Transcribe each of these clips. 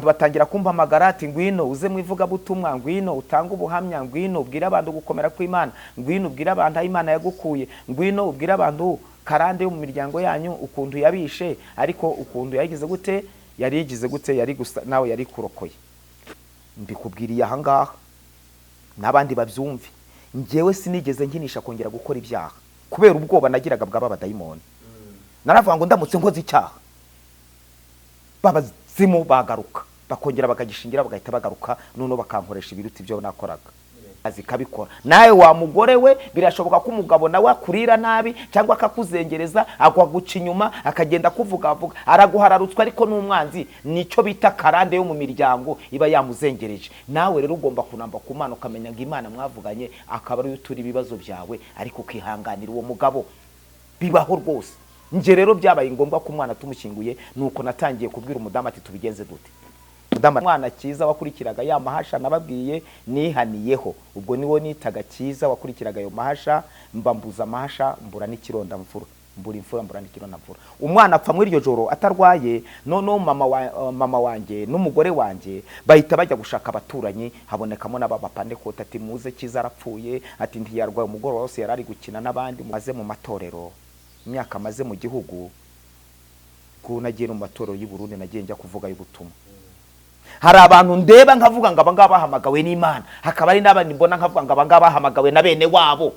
batangira kumpamagara ati ngwino uze mu ivugabutumwa, ngwino utanga ubuhamya, ngwino ubwira abantu gukomera kw'Imana, ngwino ubwira abantu aho Imana yagukuye, ngwino ubwira abantu karande yo mu miryango yanyu ukuntu yabishe, ariko ukuntu yagize gute, yari gusa nawe yari kurokoye. Mbikubwiriye aha ngaha n'abandi babyumve, ngewe sinigeze nkinisha kongera gukora ibyaha kubera ubwoba nagiraga bw'aba badayimoni. Naravuga ngo ndamutse nkoze icyaha babazimu bagaruka bakongera bakagishingira bagahita bagaruka none bakankoresha ibiruti byo nakoraga azikabikora. Nawe wa mugore we birashoboka ko umugabo nawe akurira nabi cyangwa akakuzengereza agwaguca inyuma akagenda kuvuga araguhararutswa, ariko n'umwanzi nicyo bita karande yo mu miryango iba yamuzengereje. Nawe rero ugomba kunamba ku Mana ukamenya ngo Imana mwavuganye akaba ari uturi ibibazo byawe, ariko ukihanganira uwo mugabo. Bibaho rwose. Nje rero byabaye ngombwa ko umwana tumushyinguye, nuko natangiye kubwira umudamu ati tubigenze dute. Umwana Cyiza wakurikiraga ya mahasha nababwiye nihaniyeho, ubwo niwo nitaga Cyiza wakurikiraga yo mahasha, mbambuza amahasha mbura n'ikironda mfura, mbura imfura mbura n'ikironda mfura. Umwana apfa muri iryo joro atarwaye, none mama wanjye n'umugore wanjye bahita bajya gushaka abaturanyi, habonekamo n'abapande ko ati muze Cyiza arapfuye, ati ntiyarwaye, umugore wose yarari gukina n'abandi. Maze mu matorero imyaka maze mu gihugu, ko nagiye mu matorero y'u Burundi nagiye njya kuvuga y'ubutumwa. Hari abantu ndeba nkavuga ngo abangaba bahamagawe n'Imana, hakaba ari n'abandi mbona nkavuga ngo abangaba bahamagawe na bene wabo.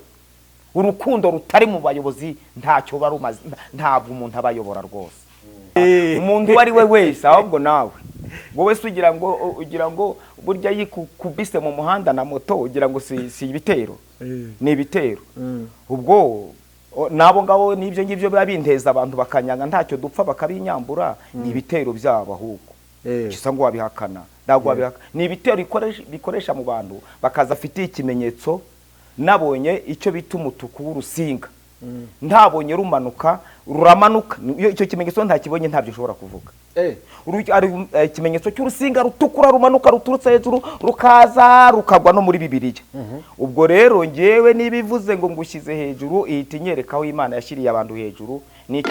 Urukundo rutari mu bayobozi ntacyo barumaze, ntabwo umuntu abayobora rwose. Umuntu ari we wese, ahubwo nawe wowe ugira ngo burya yikubise mu muhanda na moto ugira ngo si ibitero, ni ibitero. Ubwo nabo ngabo nibyo ngibyo babinteza abantu bakanyanga ntacyo dupfa bakabinyambura, ni ibitero byabo ahubwo. Kisa ngo wabihakana, ntabwo wabihakana. Ni ibitero bikoresha mu bantu bakaza afite ikimenyetso. Nabonye icyo bita umutuku w'urusinga, ntabonye rumanuka ruramanuka, icyo kimenyetso ntakibonye ntabyo ushobora kuvuga. Ari ikimenyetso cy'urusinga rutukura rumanuka ruturutse hejuru rukaza rukagwa no muri Bibiliya. Ubwo rero ngewe nibivuze ngo ngushyize hejuru ihita inyerekaho Imana yashyiriye abantu hejuru. Ni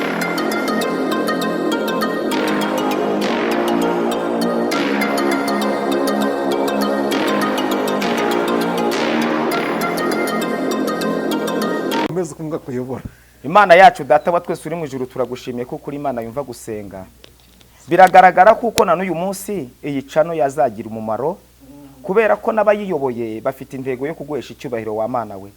kumva kuyobora. Imana yacu Data wa twese uri mu ijuru, turagushimiye kuko uri Imana yumva gusenga. Biragaragara kuko na n'uyu munsi iyi cano yazagira umumaro, kubera ko n'abayiyoboye bafite intego yo kuguhesha icyubahiro wa Mana we.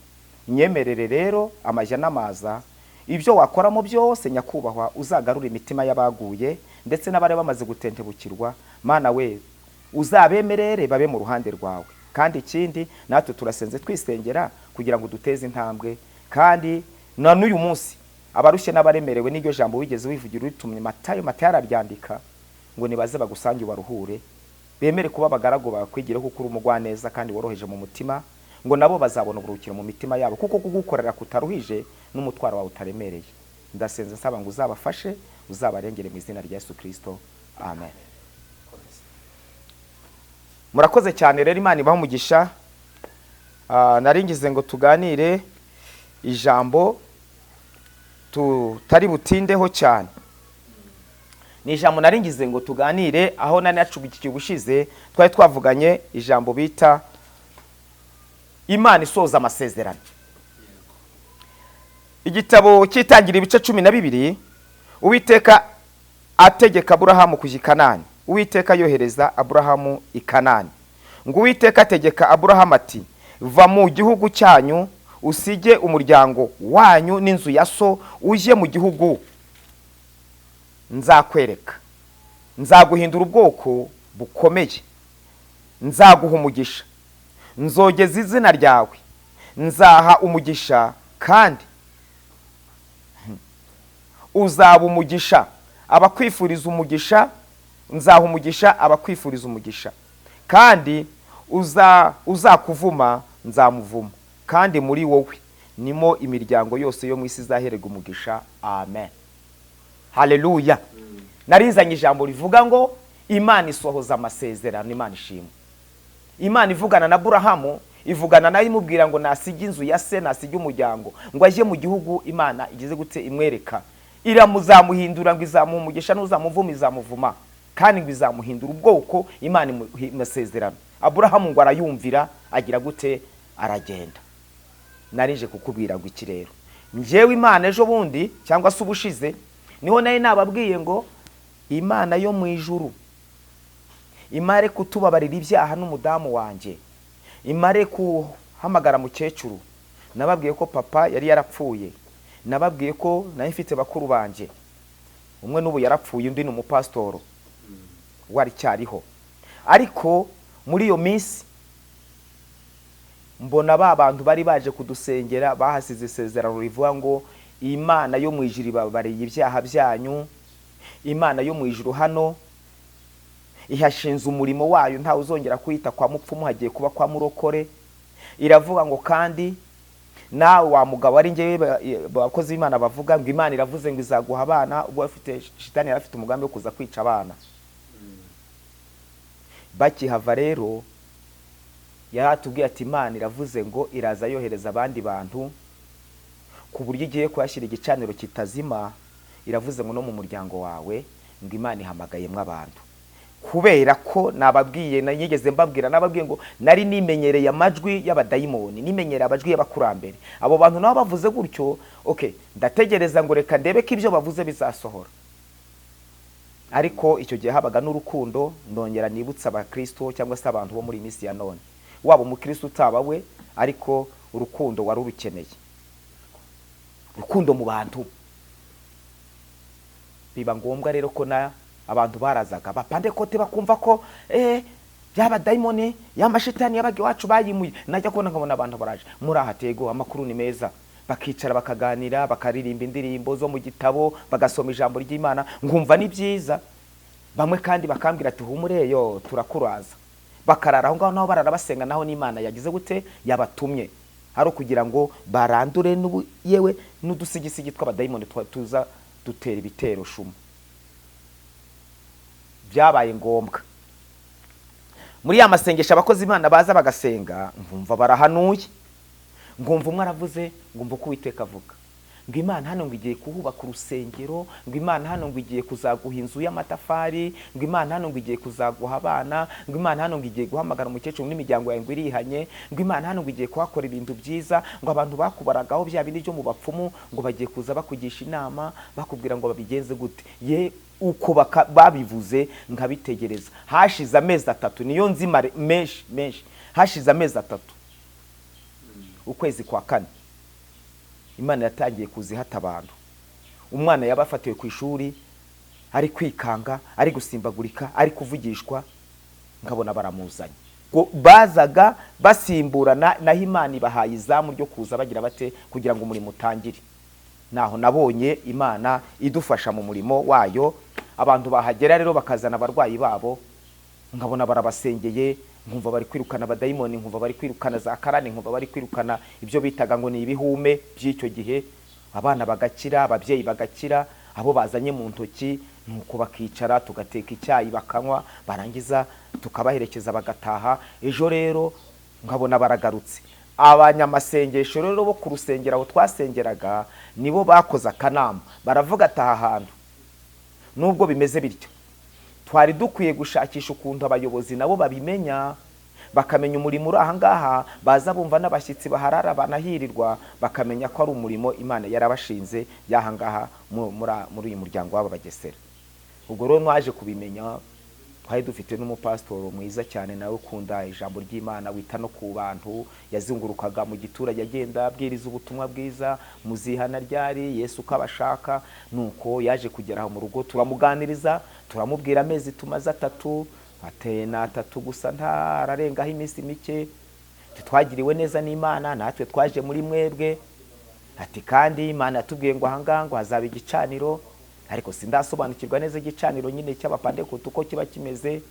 Nyemerere rero amajya n'amaza ibyo wakoramo byose nyakubahwa uzagarura imitima y'abaguye ndetse n'abari bamaze gutentebukirwa. Mana we uzabemerere babe mu ruhande rwawe, kandi ikindi natwe turasenze twisengera kugira ngo duteze intambwe. Kandi na n'uyu munsi abarushye n'abaremerewe n'iryo jambo wigeze wivugira utumye Matayo araryandika ngo nibaze bagusange baruhure, bemere kuba abagaragu bakwigire kuko uri umugwaneza kandi woroheje mu mutima, ngo nabo bazabona uburuhukiro mu mitima yabo, kuko kugukorera kutaruhije n'umutwaro wawe utaremereye. Ndasenze nsaba ngo uzabafashe, uzabarengere mu izina rya Yesu Kristo, amen. Murakoze cyane rero, Imana ibahe umugisha. Naringize ngo tuganire ijambo tutari butindeho cyane. Ni ijambo naringize ngo tuganire, aho nani yacugikiye ubushize twari twavuganye ijambo bita Imana isoza amasezerano. Igitabo cyitangira ibice 12, Uwiteka ategeka Aburahamu kujya i Kanani. Uwiteka yohereza Aburahamu i Kanani. Ngo Uwiteka ategeka Aburahamu ati, va mu gihugu cyanyu usige umuryango wanyu n'inzu ya so, uje mu gihugu nzakwereka. Nzaguhindura ubwoko bukomeye, nzaguha umugisha, nzogeza izina ryawe, nzaha umugisha kandi uzaba umugisha abakwifuriza umugisha, nzaha umugisha abakwifuriza umugisha, kandi uzakuvuma nzamuvuma, kandi muri wowe nimo imiryango yose yo mu isi izaherega umugisha. Amen. Haleluya. Narizanye ijambo rivuga ngo Imana isohoza amasezerano. Imana ishimwe. Imana ivugana na Aburahamu, ivugana nayo imubwira ngo nasige inzu ya se, nasige umuryango, ngo aje mu gihugu Imana igize gute imwereka. Iramuzamuhindura ngo izamuha umugisha, n'uzamuvuma izamuvuma, kandi ngo izamuhindura ubwoko Imana imusezerano. Aburahamu ngo arayumvira, agira gute? Aragenda. Narije kukubwira ngo iki rero, njyewe Imana ejo bundi cyangwa se ubushize niho nayo nababwiye ngo Imana yo mu ijuru imare kutubabarira ibyaha n'umudamu wanjye, imare kuhamagara mukecuru. Nababwiye ko papa yari yarapfuye, nababwiye ko nayo mfite bakuru banjye, umwe n'ubu yarapfuye, undi ni umupasitoro wari cyariho. Ariko muri iyo minsi mbona ba bantu bari baje kudusengera bahasize isezerano rivuga ngo Imana yo mu ijuru ibabariye ibyaha byanyu, Imana yo mu ijuru hano ihashinze umurimo wayo, ntawe uzongera kwita kwa mupfumu, hagiye kuba kwa murokore. Iravuga ngo kandi nawe wa mugabo ari ngewe bakozi b'Imana bavuga ngo Imana iravuze ngo izaguha abana, ubwo afite shitani yarafite umugambi wo kuza kwica abana. Bakihava rero yaratubwiye ati Imana iravuze ngo iraza yohereza abandi bantu ku buryo igiye kwashyira igicaniro kitazima. Iravuze ngo no mu muryango wawe ngo Imana ihamagayemwe abantu. Kubera ko nababwiye nanyigeze mbabwira, nababwiye ngo nari nimenyereye amajwi y'abadayimoni, nimenyereye amajwi y'abakurambere. Abo bantu nabo bavuze gutyo, okay, ndategereza ngo reka ndebe ko ibyo bavuze bizasohora. Ariko icyo gihe habaga n'urukundo. Ndongera nibutsa abakristo cyangwa se abantu bo muri iminsi ya none, waba umukristo utaba we, ariko urukundo wari urukeneye, urukundo mu bantu. Biba ngombwa rero ko na abantu barazaga bapandekote bakumva ko byaba daimoni y'amashitani yabaga iwacu bayimuye. Najya kubona nkabona abantu baraje muri ahatego, amakuru ni meza, bakicara bakaganira, bakaririmba indirimbo zo mu gitabo, bagasoma ijambo ry'Imana, ngumva ni byiza. Bamwe kandi bakambwira ati humureyo turakuraza, bakarara aho ngaho naho barara basenga, naho n'Imana yagize gute? Yabatumye ari kugira ngo barandure yewe n'udusigisigi tw'abadayimoni tuza dutera ibitero shuma. Byabaye ngombwa muri ya masengesho abakozi b'Imana baza bagasenga, ngumva barahanuye, ngumva umwe aravuze, ngumva ko Uwiteka avuga ngo Imana hano ngo igiye kuhubaka urusengero, ngo Imana hano ngo igiye kuzaguha inzu y'amatafari, ngo Imana hano ngo igiye kuzaguha abana, ngo Imana hano ngo igiye guhamagara umukecuru n'imiryango yawe ngo irihanye, ngo Imana hano ngo igiye kuhakora ibintu byiza, ngo abantu bakubaragaho bya bindi byo mu bapfumu ngo bagiye kuza bakugisha inama, bakubwira ngo babigenze gute. Ye uko babivuze nkabitegereza. Hashize amezi 3, niyo nzimare menshi, hashize amezi 3, ukwezi kwa 4 Imana yatangiye kuzihata abantu. Umwana yabafatiwe ku ishuri ari kwikanga, ari gusimbagurika, ari kuvugishwa, nkabona baramuzanye. Bazaga basimburana, naho Imana ibahaye izamu ryo kuza bagira bate kugira ngo umurimo utangire. Naho nabonye Imana idufasha mu murimo wayo. Abantu bahagera rero bakazana abarwayi babo, nkabona barabasengeye, nkumva bari kwirukana abadayimoni, nkumva bari kwirukana za karani, nkumva bari kwirukana ibyo bitaga ngo ni ibihume by'icyo gihe. Abana bagakira, ababyeyi bagakira, abo bazanye mu ntoki nuko bakicara, tugateka icyayi bakanywa, barangiza tukabaherekeza bagataha. Ejo rero nkabona baragarutse. Abanyamasengesho rero bo ku rusengero aho twasengeraga nibo bakoze akanama, baravuga ataha hantu nubwo bimeze bityo twari dukwiye gushakisha ukuntu abayobozi nabo babimenya, bakamenya umurimo uri aha ngaha, baza bumva n'abashyitsi baharara banahirirwa, bakamenya ko ari umurimo Imana yarabashinze y'aha ngaha muri uyu muryango w'aba Bagesera. Ubwo rero nwaje kubimenya, twari dufite n'umupasitoro mwiza cyane nawe ukunda ijambo ry'Imana, wita no ku bantu, yazungurukaga mu giturage agenda abwiriza ubutumwa bwiza, muzihana ryari Yesu ukabashaka. Nuko yaje kugera mu rugo, turamuganiriza, turamubwira amezi tumaze 3, ateye na 3 gusa ntararengaho iminsi mike, twagiriwe neza n'Imana, natwe twaje muri mwebwe. Ati kandi Imana yatubwiye ngo ahanga ngo hazaba igicaniro, ariko sindasobanukirwa neza igicaniro nyine cy'abapandekote uko kiba kimeze.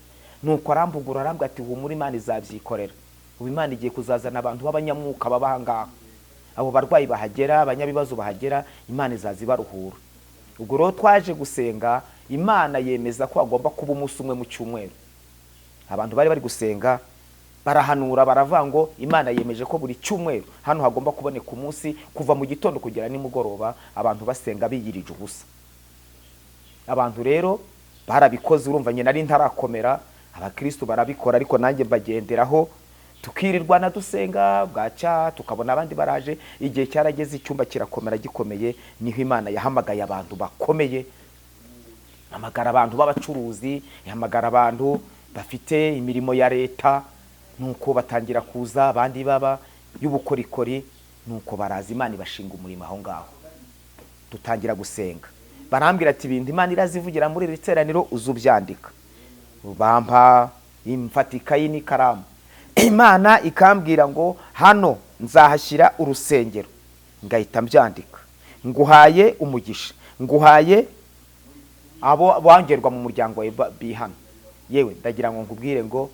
Nuko arambugura arambwa ati muri Imana izabyikorera. Ubu Imana igiye kuzazana abantu b'abanyamwuka babahanga, abo barwayi bahagera, abanyabibazo bahagera, Imana izazibaruhura. Ubwo rero twaje gusenga, Imana yemeza ko agomba kuba umunsi umwe mu cyumweru. Abantu bari gusenga barahanura, baravuga ngo Imana yemeje ko buri cyumweru hano hagomba kuboneka umunsi kuva mu gitondo kugera nimugoroba, abantu basenga biyirije ubusa. Abantu rero barabikoze, urumva nyine nari ntarakomera, abakristo barabikora ariko nanjye bagenderaho, tukirirwana dusenga, bwaca tukabona abandi baraje, igihe cyarageze icyumba kirakomera gikomeye, niho Imana yahamagaye abantu bakomeye, hamagara abantu b'abacuruzi, yahamagara abantu bafite imirimo ya leta, nuko batangira kuza, abandi baba y'ubukorikori, nuko baraza, Imana ibashinga umurimo aho ngaho, dutangira gusenga. Barambwira ati ibintu Imana irazivugira muri iri teraniro uzubyandika, bampa imfatika y'ikaramu, Imana ikambwira ngo hano nzahashyira urusengero, ngahita mbyandika, nguhaye umugisha, nguhaye abo bangerwa mu muryango wawe bihana. Yewe ndagira ngo ngubwire ngo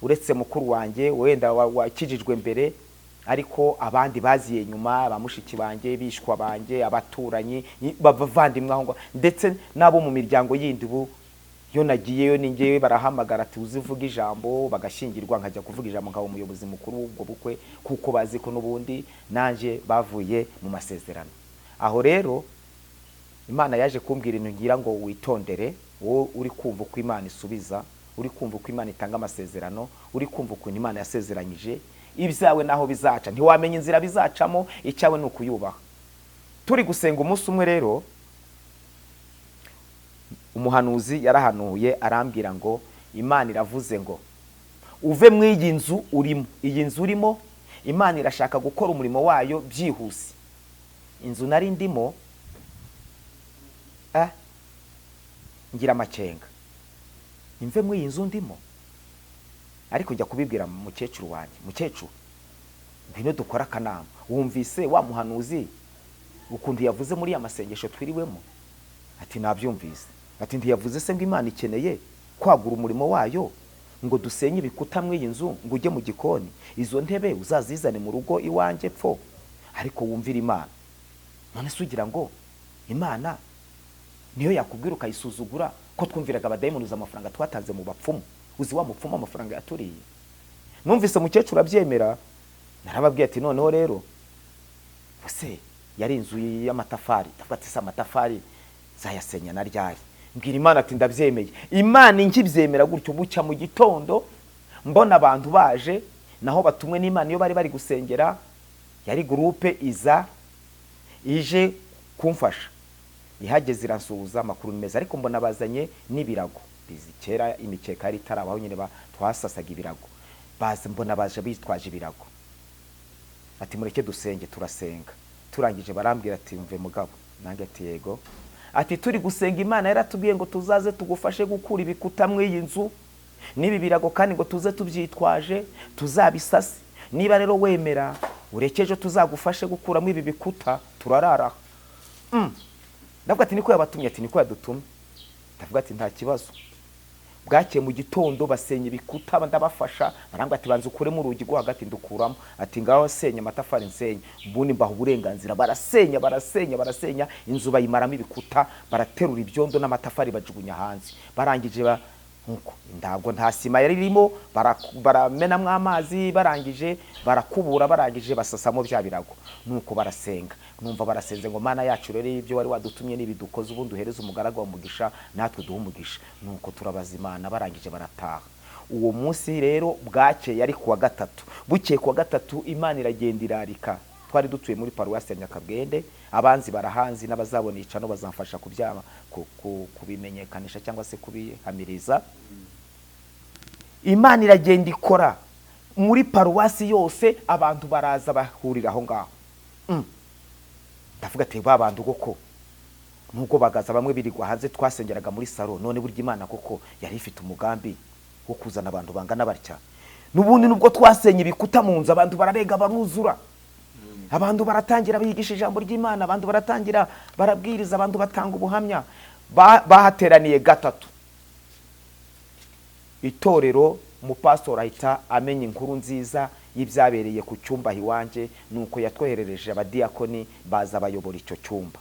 uretse mukuru wanjye wenda wakijijwe mbere, ariko abandi baziye nyuma, abamushiki banjye, bishwa banjye, abaturanyi, bavandimwe aho, ndetse nabo mu miryango yindi, ubu yo nagiyeyo ningewe barahamagara ati uzivuga ijambo, bagashingirwa nkajya kuvuga ijambo nkaba umuyobozi mukuru w'ubwo bukwe, kuko bazi ko n'ubundi nanje bavuye mu masezerano. Aho rero Imana yaje kumbwira ibintu ngira ngo witondere, wowe uri kumva uko Imana isubiza, uri kumva uko Imana itanga amasezerano, uri kumva uko Imana yasezeranyije, ibyawe naho bizaca ntiwamenya inzira bizacamo, icyawe ni ukuyubaha. Turi gusenga umunsi umwe rero, umuhanuzi yarahanuye arambwira ngo Imana iravuze ngo uve mu iyi nzu urimo, iyi nzu urimo Imana irashaka gukora umurimo wayo byihuse. Inzu nari ndimo ngira amakenga, imve mu iyi nzu ndimo, ariko njya kubibwira mukecuru wanjye, mukecuru ngwino dukora akanama, wumvise wa muhanuzi ukuntu yavuze muri ya masengesho twiriwemo? Ati nabyumvise. Ati ntiyavuze se ngo Imana ikeneye kwagura umurimo wayo, ngo dusenye ibikuta mu iyi nzu, ngo ujye mu gikoni, izo ntebe uzazizane mu rugo iwanjye pfo, ariko wumvira Imana. None se ugira ngo Imana niyo yakubwira ukayisuzugura ko twumviraga abadayimunuza amafaranga twatanze mu bapfumu? Uzi wa mupfumu amafaranga yaturiye? Numvise mukecuru abyemera, narababwiye ati noneho rero bose yari inzu y'amatafari, ndavuga ati se amatafari zayasenya na ryari? Mbwira Imana ati ndabyemeye. Imana inkibyemera gutyo, bucya mu gitondo mbona abantu baje, naho batumwe n'Imana iyo bari gusengera, yari groupe iza ije kumfasha, ihageze iransuhuza, amakuru meza, ariko mbona bazanye n'ibirago, bizikera imikeka yari itarabaho nyine twasasaga ibirago, baze mbona baje bitwaje ibirago, ati mureke dusenge. Turasenga, turangije barambwira ati mve mugabo, nange ati yego. Ati turi gusenga Imana yaratubwiye ngo tuzaze tugufashe gukura ibikuta mu iyi nzu n'ibi birago, kandi ngo tuze tubyitwaje tuzabisase, niba rero wemera urekeje tuzagufashe gukuramo ibi bikuta turarara. Ndavuga ati niko yabatumye? Ati niko yadutumye. Ndavuga ati nta kibazo. Bwakeye mu gitondo basenya ibikuta, ndabafasha, barambwa ati banze ukuremo urugi rwo hagati, ndukuramo. Ati ngaho senya amatafari nsenya, ubundi mbaho uburenganzira. Barasenya inzu bayimaramo ibikuta, baraterura ibyondo n'amatafari bajugunya hanze. Barangije nkuko ntabwo nta sima yari irimo, baramenamwe amazi, barangije barakubura, barangije basasamo bya birago, nuko barasenga. Numva barasenze ngo Mana yacu rero ibyo wari wadutumye nibidukoze, ubundi uhereze umugaragu wa mugisha, natwe duhe umugisha. Nuko turabaza Imana, barangije barataha. Uwo munsi rero bwakeye yari kuwa gatatu, bukeye kuwa gatatu Imana iragenda irarika. Twari dutuye muri paruwasi ya Nyakabwende, abanzi barahanzi n'abazabona icano bazamfasha kubyama kubimenyekanisha cyangwa se kubihamiriza. Imana iragenda ikora muri paruwasi yose, abantu baraza bahurira aho ngaho. Ndavuga ati babantu koko nubwo bagaza bamwe birigwa hanze, twasengeraga muri salo, none burya Imana koko yari ifite umugambi wo kuzana abantu bangana batya. Nubundi nubwo twasenye ibikuta mu nzu, abantu bararega baruzura, abantu baratangira bigisha ijambo ry'Imana, abantu baratangira barabwiriza, abantu batanga ubuhamya. Bahateraniye gatatu, itorero umupastor ahita amenya inkuru nziza y'ibyabereye ku cyumba hiwanje, nuko yatwoherereje abadiakoni baza bayobora icyo cyumba.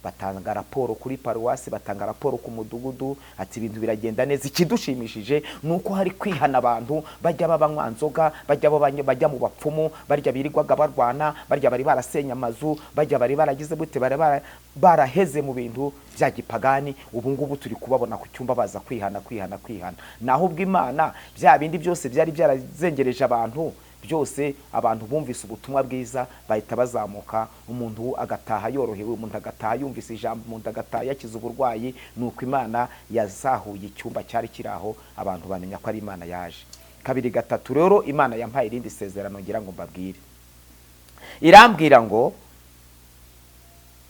batanga raporo kuri paruwasi, batanga raporo ku mudugudu, ati ibintu biragenda neza. Ikidushimishije nuko hari kwihana abantu bajya babanywa nzoga, bajya mu bapfumu, barya birirwaga barwana, barya bari barasenya amazu, bajya bari baragize bute, baraheze mu bintu bya gipagani. Ubu ngubu turi kubabona ku cyumba baza kwihana. Naho ubwo Imana bya bindi byose byari byarazengereje abantu byose, abantu bumvise ubutumwa bwiza bahita bazamuka, umuntu agataha yorohewe, umuntu agataha yumvise ijambo, umuntu agataha yakize uburwayi. Nuko Imana yazahuye icyumba cyari kiraho, abantu bamenya ko ari Imana yaje. Kabiri gatatu rero Imana yampaye irindi sezerano ngira ngo mbabwire. Irambwira ngo,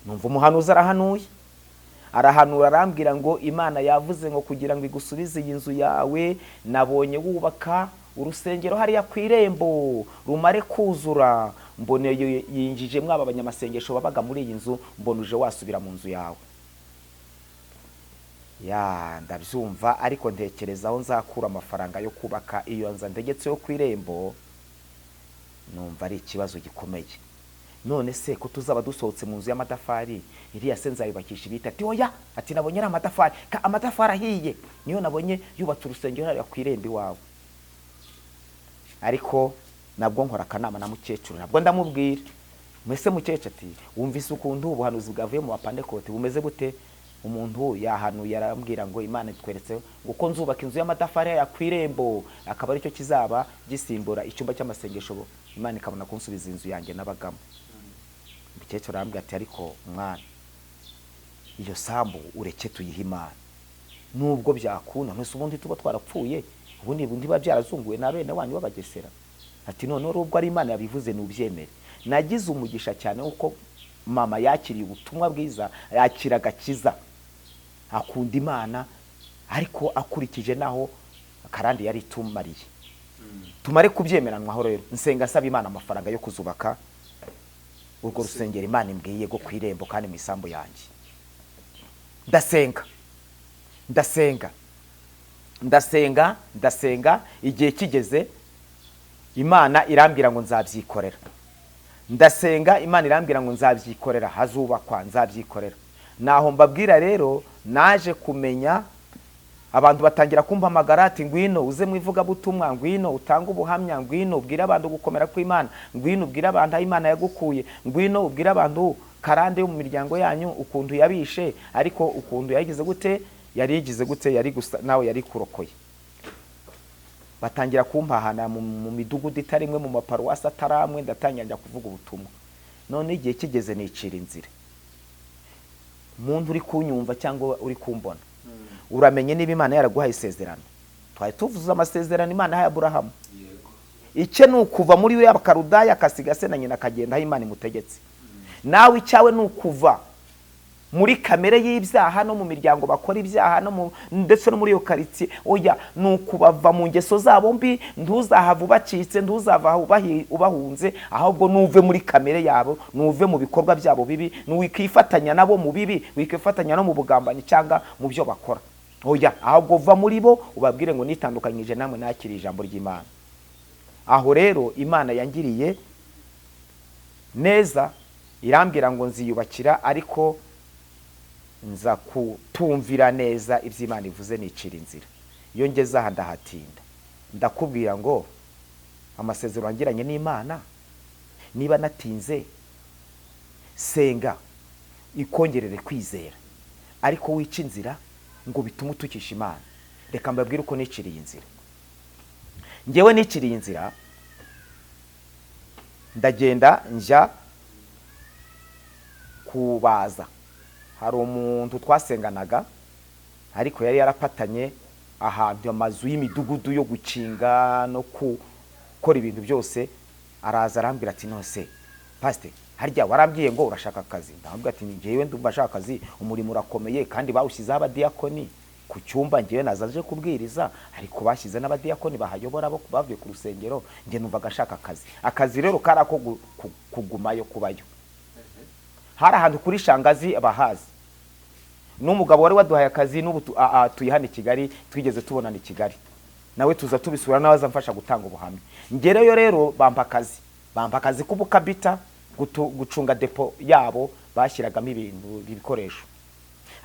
numva umuhanuzi arahanura arambwira ngo Imana yavuze ngo kugira ngo igusubize iyi nzu yawe, nabonye wubaka urusengero hariya ku irembo rumare kuzura, mbone yinjije mwaba abanyamasengesho babaga muri iyi nzu, mbone uje wasubira mu nzu yawe. Ndabyumva, ariko ntekerezaho nzakura amafaranga yo kubaka iyo nzu ndegetse yo ku irembo, numva ari ikibazo gikomeye. None se ko tuzaba dusohotse mu nzu y'amatafari, iriya se nzayubakisha ibiti? Ati oya, ati nabonye ari amatafari ahiye, niyo nabonye yubatse urusengero hariya ku irembo iwawe. Ariko nabwo nkora akanama na mukecuru, nabwo ndamubwira, mwese mukecuru, ati wumvise ukuntu ubuhanuzi bwavuye mu bapandekote bumeze gute? Umuntu yahanuye arambwira ngo Imana itweretse ngo ko nzubaka inzu y'amatafari ya ku irembo, akaba aricyo kizaba gisimbura icyumba cy'amasengesho, Imana ikabona kunsubiza inzu yanjye nabagamo. Mukecuru arambwira ati ariko mwana, iyo sambu ureke tuyihe Imana, nubwo byakuna mwese ubundi tuba twarapfuye, ubundi biba byarazunguwe na bene wanyu b'abagesera. Ati none urubwo ari Imana yabivuze nubyemere. Nagize umugisha cyane uko mama yakiriye ubutumwa bwiza, yakira agakiza, akunda Imana, ariko akurikije naho akarandi yari tumariye. Tumare kubyemeranwaho rero, nsenga asaba Imana amafaranga yo kuzubaka urwo rusengero Imana imbwiye go ku irembo kandi mu isambu yanjye. Ndasenga, igihe kigeze Imana irambwira ngo nzabyikorera. Imana irambwira ngo nzabyikorera, hazubakwa nzabyikorera. Naho mbabwira rero, naje kumenya abantu batangira kumpamagara ati ngwino uze mu ivugabutumwa, ngwino utanga ubuhamya, ngwino ubwira abantu gukomera kw'Imana, ngwino ubwira abantu aho Imana yagukuye, ngwino ubwira abantu karande yo mu miryango yanyu ukuntu yabishe, ariko ukuntu yagize gute, yari gusa nawe yari kurokoye. Batangira kumpahana mu midugudu itarimwe, mu maparuwasi ataramwe, ndatangira kuvuga ubutumwa. None igihe kigeze nicira inzira. Umuntu uri kunyumva cyangwa uri kumbona, uramenye niba Imana yaraguhaye isezerano. Twari tuvuze amasezerano Imana yahaye Aburahamu. Icye nukuva muri we y'abakarudaya akasiga se na nyina akagenda aho Imana imutegetse. Nawe icyawe nukuva muri kamere y'ibyaha no mu miryango bakora ibyaha no ndetse no muri yo karitsiye. Oya, nukubava mu ngeso zabo mbi, ntuzahava ubacitse, ntuzava ubahunze, ahubwo nuve muri kamere yabo, nuve mu bikorwa byabo bibi, nuwikifatanya nabo mu bibi, wikifatanya no mu bugambanyi cyangwa mu byo bakora. Oya, ahubwo uva muri bo ubabwire ngo nitandukanyije namwe nakiri ijambo ry'Imana. Aho rero Imana yangiriye neza, irambwira ngo nziyubakira, ariko nza kutumvira neza iby'Imana ivuze nicira inzira. Iyo ngeze aha ndahatinda, ndakubwira ngo amasezerano angiranye n'Imana, niba natinze senga ikongerere kwizera, ariko wica inzira ngo bitume utukisha Imana. Reka mbabwire uko niciriye inzira. Ngewe niciriye inzira, ndagenda njya kubaza. Hari umuntu twasenganaga, ariko yari yarapatanye ahantu amazu y'imidugudu yo gukinga no gukora ibintu byose. Araza arambwira ati nose pastor, harya warambwiye ngo urashaka akazi? Ndamubwira ati ngewe ndumva ashaka akazi, umurimo urakomeye kandi bawushyizeho abadiyakoni ku cyumba, ngewe nazaje kubwiriza, ariko bashyize n'abadiyakoni bahayobora bo bavuye ku rusengero, nge numva gashaka akazi. Akazi rero kari ako kugumayo, kubayo. Hari ahantu kuri Shangazi abahazi, n'umugabo wari waduhaye akazi, n'ubu tuyihana i Kigali, twigeze tubonana i Kigali, nawe tuza tubisura, nawe azamfasha gutanga ubuhamya. Ngereyo rero bampa akazi k'ubukabita, gucunga depo yabo bashyiragamo ibikoresho.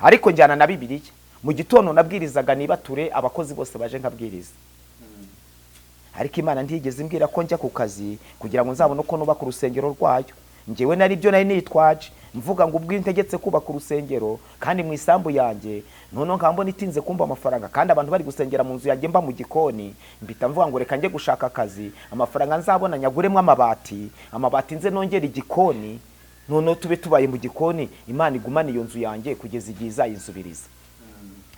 Ariko njyana na Bibiliya, mu gitondo nabwirizaga nibature abakozi bose baje nkabwiriza. Ariko Imana ntigeze imbwira ko njya ku kazi kugira ngo nzabone uko nubaka urusengero rwayo. Njyewe nari byo nari nitwaje mvuga ngo ubwo integetse kubaka urusengero kandi mu isambu yanjye, none nkambona itinze kumba amafaranga kandi abantu bari gusengera mu nzu yanjye mba mu gikoni, mbita mvuga ngo reka njye gushaka akazi, amafaranga nzabona nyaguremwe amabati nze nongera igikoni, none tube tubaye mu gikoni, Imana igumana iyo nzu yanjye kugeza igihe izayinsubiriza.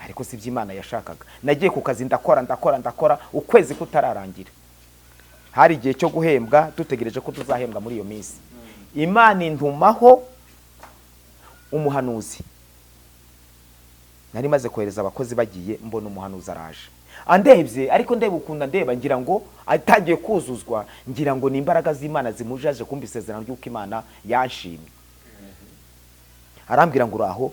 Ariko si by'Imana yashakaga. Nagiye ku kazi ndakora ukwezi kutararangira. Hari igihe cyo guhembwa, dutegereje ko tuzahembwa muri iyo minsi. Imana intumaho umuhanuzi. Nari maze kohereza abakozi bagiye, mbona umuhanuzi araje. Andebye, ariko ndeba ukunda ndeba ngira ngo atagiye kuzuzwa, ngira ngo ni imbaraga z'Imana zimujaje kumva isezerano ry'uko Imana yanshimye. Arambwira ngo uraho.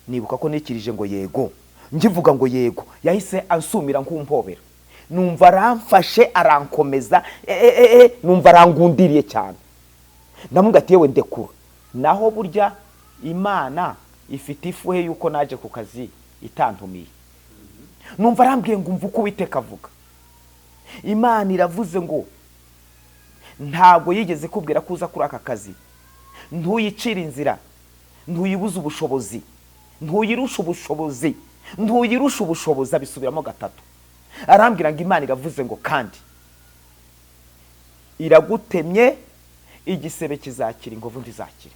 Nibuka ko nikirije ngo yego. Ngivuga ngo yego, yahise ansumira nkumpobera. Numva aramfashe arankomeza, numva arangundiriye cyane. Ndamuga ati yewe ndekura. Naho burya Imana ifite ifuhe yuko naje ku kazi itantumiye. Numva arambwiye ngo umva uko Uwiteka avuga. Imana iravuze ngo ntago yigeze kubwira kuza kuri aka kazi. Ntuyicira inzira, ntuyibuza ubushobozi, ntuyirusha ubushobozi, abisubiramo gatatu. Arambwira ngo Imana iravuze ngo kandi iragutemye igisebe kizakira ingovu ndizakira.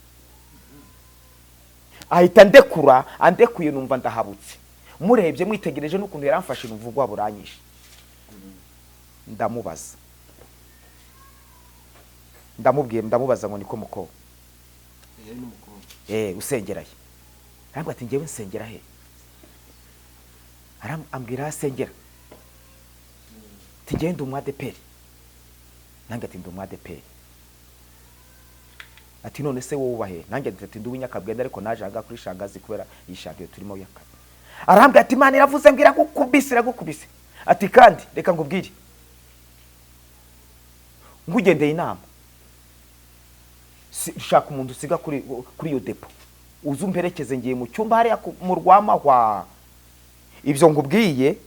Ahita ndekura, andekuye numva ndahabutse. Murebye mwitegereje n'ukuntu yaramfashe n'uvugwa buranyishe. Ndamubaza ngo niko muko. Usengerahe. Arambwira ati ngewe nsengera he? Ambwira asengera. Tigenda umwadeperi. Nange ati ndi umwadeperi. Ati none se wowe ubahe? Nange ati ndi uw'inyakabwenda ariko naje aga kuri shangazi kubera yishagiye turimo yaka. Arambwira ati Imana iravuze ngo iragukubise. Ati kandi reka ngubwire. Ngugendeye inama. Shaka umuntu usiga kuri iyo depo. Uzumperekeze ngiye mu cyumba hari mu Rwamahwa. Ibyo ngubwiye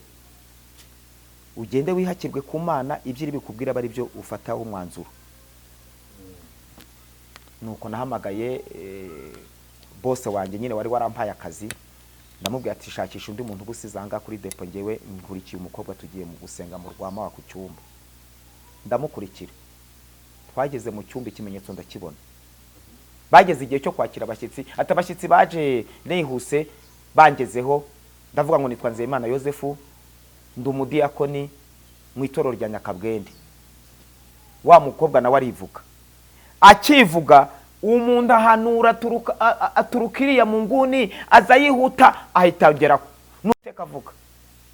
ugende wihakirwe ku Mana, ibyiri bikubwira bari byo ufataho umwanzuro. Nuko nahamagaye boss wanjye nyine wari warampaye akazi, ndamubwira ati shakisha undi muntu gusizanga kuri depo, ngewe nkurikiye umukobwa tugiye mu gusenga mu Rwamahwa ku cyumba. Ndamukurikira. Twageze mu cyumba ikimenyetso ndakibona. Bageze igihe cyo kwakira abashyitsi, atabashyitsi baje nihuse bangezeho. Ndavuga ngo nitwa Nzeyimana Yosefu, ndi umudiyakoni mu itorero rya Nyakabwende. Wa mukobwa nawe arivuga. Akivuga umuntu ahanura aturukiriya mu nguni aza yihuta ahita ngeraho. Nuteka avuga.